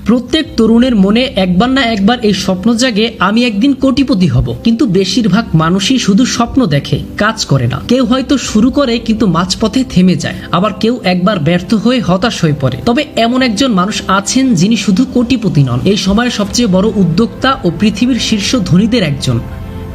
প্রত্যেক তরুণের মনে একবার না একবার এই স্বপ্ন জাগে, আমি একদিন কোটিপতি হব। কিন্তু বেশিরভাগ মানুষই শুধু স্বপ্ন দেখে, কাজ করে না। কেউ হয়তো শুরু করে কিন্তু মাঝপথে থেমে যায়, আবার কেউ একবার ব্যর্থ হয়ে হতাশ হয়ে পড়ে। তবে এমন একজন মানুষ আছেন যিনি শুধু কোটিপতি নন, এই সময়ের সবচেয়ে বড় উদ্যোক্তা ও পৃথিবীর শীর্ষ ধনীদের একজন।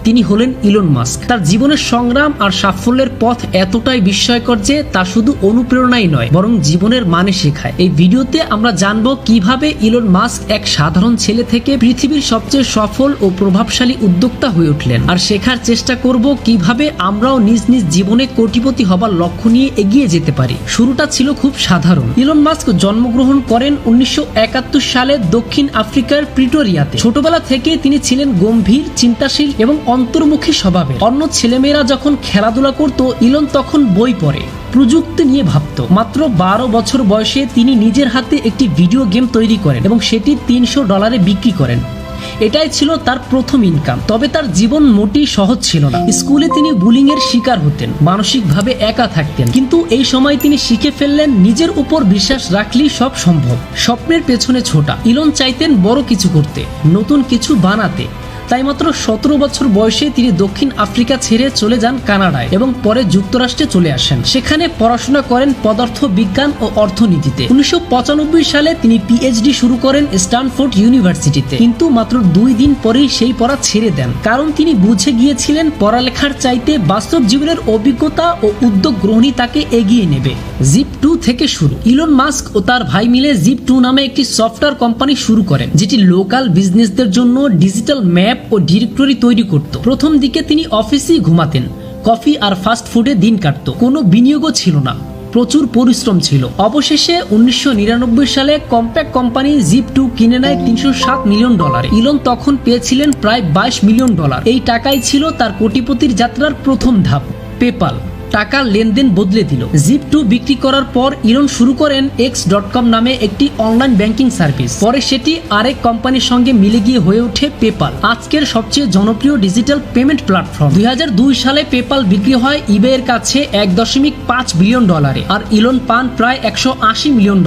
তিনি হলেন ইলন মাস্ক। তার জীবনের সংগ্রাম আর সাফল্যের পথ এতটাই বিস্ময়কর যে তা শুধু অনুপ্রেরণাই নয়, বরং জীবনের মানে শেখায়। এই ভিডিওতে আমরা জানবো কিভাবে ইলন মাস্ক এক সাধারণ ছেলে থেকে পৃথিবীর সবচেয়ে সফল ও প্রভাবশালী উদ্যোক্তা হয়ে উঠলেন, আর শেখার চেষ্টা করব কিভাবে আমরাও নিজ নিজ জীবনে কোটিপতি হবার লক্ষ্য নিয়ে এগিয়ে যেতে পারি। শুরুটা ছিল খুব সাধারণ। ইলন মাস্ক জন্মগ্রহণ করেন 1971 সালে দক্ষিণ আফ্রিকার প্রিটোরিয়াতে। ছোটবেলা থেকে তিনি ছিলেন গম্ভীর, চিন্তাশীল এবং অন্তর্মুখী স্বভাবের। অন্য ছেলেমেয়েরা যখন খেলাধুলা করত, ইলন তখন বই পড়ে, প্রযুক্তি নিয়ে ভাবত। মাত্র 12 বছর বয়সে তিনি নিজের হাতে একটি ভিডিও গেম তৈরি করেন এবং সেটি $300 বিক্রি করেন। এটাই ছিল তার প্রথম ইনকাম। তবে তার জীবন মোটেই সহজ ছিল না। স্কুলে তিনি বুলিং এর শিকার হতেন, মানসিকভাবে একা থাকতেন। কিন্তু এই সময় তিনি শিখে ফেললেন, নিজের উপর বিশ্বাস রাখলেই সব সম্ভব। স্বপ্নের পেছনে ছোটা। ইলন চাইতেন বড় কিছু করতে, নতুন কিছু বানাতে। তাই মাত্র 17 বছর বয়সে তিনি দক্ষিণ আফ্রিকা ছেড়ে চলে যান কানাডায় এবং পরে যুক্তরাষ্ট্রে চলে আসেন। সেখানে পড়াশোনা করেন পদার্থ বিজ্ঞান ও অর্থনীতিতে। 1995 সালে তিনি পিএইচডি শুরু করেন স্ট্যানফোর্ড ইউনিভার্সিটিতে। কিন্তু মাত্র 2 দিন পরেই সেই পড়া ছেড়ে দেন, কারণ তিনি বুঝে গিয়েছিলেন পড়ালেখার চাইতে বাস্তব জীবনের অভিজ্ঞতা ও উদ্যোগ গ্রহণই তাকে এগিয়ে নেবে। জিপ2 থেকে শুরু। ইলন মাস্ক ও তার ভাই মিলে জিপ2 নামে একটি সফটওয়্যার কোম্পানি শুরু করেন, যেটি লোকাল বিজনেসদের জন্য ডিজিটাল ম্যাপ ও ডিরেক্টরি তৈরি করত। প্রথম দিকে তিনি অফিসেই ঘুমাতেন, কফি আর ফাস্ট ফুডে দিন কাটত। কোনো বিনিয়োগও ছিল না, প্রচুর পরিশ্রম ছিল। অবশেষে 1999 সালে কম্প্যাক্ট কোম্পানি জিপ2 কিনে নেয় $307 মিলিয়ন। ইলন তখন পেয়েছিলেন প্রায় $22 মিলিয়ন। এই টাকাই ছিল তার কোটিপতির যাত্রার প্রথম ধাপ। পেপাল টাকার লেনদেন বদলে দিল। জিপ2 বিক্রি করার পর ইলন শুরু করেন x.com নামে একটি অনলাইন ব্যাংকিং সার্ভিস। পরে সেটি আরেক কোম্পানির সঙ্গে মিলে গিয়ে হয়ে ওঠে পেপাল, আজকের সবচেয়ে জনপ্রিয় ডিজিটাল পেমেন্ট প্ল্যাটফর্ম। 2002 সালে পেপাল বিক্রি হয় ইবে এর কাছে $1.5 বিলিয়ন, আর ইলন পান প্রায় $180 মিলিয়ন।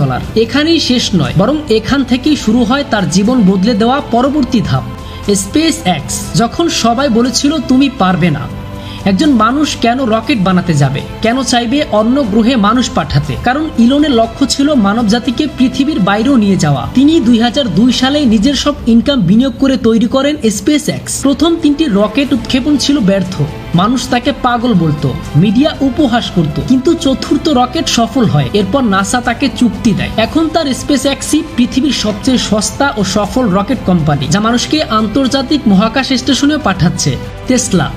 এখানেই শেষ নয়, বরং এখান থেকেই শুরু হয় তার জীবন বদলে দেওয়া পরবর্তী ধাপ, স্পেস এক্স। যখন সবাই বলেছিল তুমি পারবে না, একজন মানুষ কেন রকেট বানাতে যাবে, কেন চাইবে অন্য গ্রহে মানুষ পাঠাতে? কারণ ইলনের লক্ষ্য ছিল মানব জাতিকে পৃথিবীর বাইরেও নিয়ে যাওয়া। তিনি 2002 সালে নিজের সব ইনকাম বিনিয়োগ করে তৈরি করেন স্পেস এক্স। প্রথম 3টি রকেট উৎক্ষেপণ ছিল ব্যর্থ, মানুষ তাকে পাগল বলতো, মিডিয়া উপহাস করত। কিন্তু চতুর্থ রকেট সফল হয়। এরপর নাসা তাকে চুক্তি দেয়। এখন তার স্পেস এক্সই পৃথিবীর সবচেয়ে সস্তা ও সফল রকেট কোম্পানি, যা মানুষকে আন্তর্জাতিক মহাকাশ স্টেশনেও পাঠাচ্ছে। টেসলা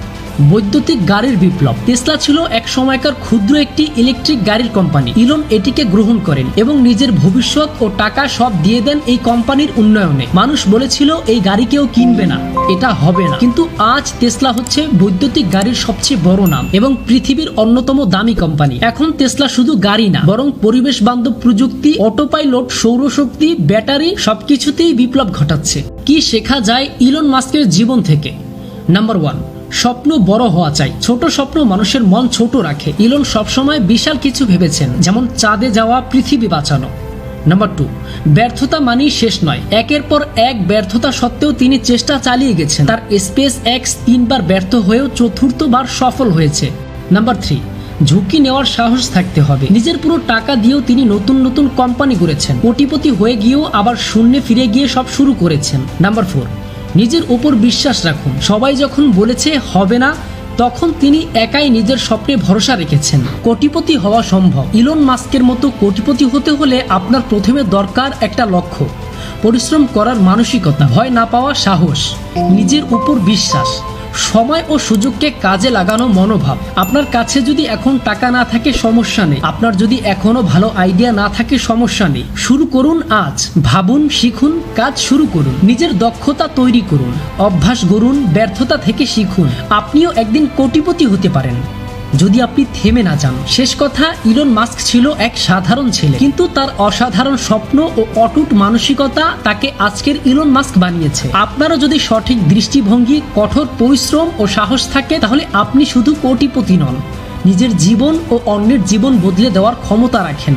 বৈদ্যুতিক গাড়ির বিপ্লব। টেসলা ছিল এক সময়কার ক্ষুদ্র একটি ইলেকট্রিক গাড়ির কোম্পানি। ইলন এটিকে গ্রহণ করেন এবং নিজের ভবিষ্যৎ ও টাকা সব দিয়ে দেন এই কোম্পানির উন্নয়নে। মানুষ বলেছিল এই গাড়ি কেউ কিনবে না, এটা হবে না। কিন্তু আজ টেসলা হচ্ছে বৈদ্যুতিক গাড়ির সবচেয়ে বড় নাম এবং পৃথিবীর অন্যতম দামি কোম্পানি। এখন টেসলা শুধু গাড়ি না, বরং পরিবেশ বান্ধব প্রযুক্তি, অটোপাইলট, সৌরশক্তি, ব্যাটারি সবকিছুতেই বিপ্লব ঘটাচ্ছে। কি শেখা যায় ইলন মাস্কের জীবন থেকে? নাম্বার 1, স্বপ্ন বড় হওয়া চাই। ছোট স্বপ্ন মানুষের মন ছোট রাখে। ইলন সবসময় বিশাল কিছু ভেবেছেন, যেমন চাঁদে যাওয়া, পৃথিবী বাঁচানো। নাম্বার 2, ব্যর্থতা মানেই শেষ নয়। একের পর এক ব্যর্থতা সত্ত্বেও তিনি চেষ্টা চালিয়ে গেছেন। তার স্পেস এক্স 3 বার ব্যর্থ হয়েও 4বার সফল হয়েছে। নাম্বার 3, ঝুঁকি নেওয়ার সাহস থাকতে হবে। নিজের পুরো টাকা দিয়েও তিনি নতুন নতুন কোম্পানি গড়েছেন। কোটিপতি হয়ে গিয়েও আবার শূন্যে ফিরে গিয়ে সব শুরু করেছেন। নাম্বার 4, নিজের উপর বিশ্বাস রাখুন। সবাই যখন বলেছে হবে না, তখন তিনি একাই নিজের স্বপ্নে ভরসা রেখেছেন। কোটিপতি হওয়া সম্ভব। ইলন মাস্কের মতো কোটিপতি হতে হলে আপনার প্রথমে দরকার একটা লক্ষ্য, পরিশ্রম করার মানসিকতা, ভয় না পাওয়া সাহস, নিজের উপর বিশ্বাস, সময় ও সুযোগকে কাজে লাগানো মনোভাব। আপনার কাছে যদি এখন টাকা না থাকে সমস্যা নেই, আপনার যদি এখনো ভালো আইডিয়া না থাকে সমস্যা নেই। শুরু করুন আজ। ভাবুন, শিখুন, কাজ শুরু করুন, নিজের দক্ষতা তৈরি করুন, অভ্যাস গড়ুন, ব্যর্থতা থেকে শিখুন। আপনিও একদিন কোটিপতি হতে পারেন যদি আপনি থেমে না যান। শেষ কথা, ইলন মাস্ক ছিল এক সাধারণ ছেলে, কিন্তু তার অসাধারণ স্বপ্ন ও অটুট মানসিকতা তাকে আজকের ইলন মাস্ক বানিয়েছে। আপনারও যদি সঠিক দৃষ্টিভঙ্গি, কঠোর পরিশ্রম ও সাহস থাকে, তাহলে আপনি শুধু কোটিপতি নন, নিজের জীবন ও অন্যের জীবন বদলে দেওয়ার ক্ষমতা রাখেন।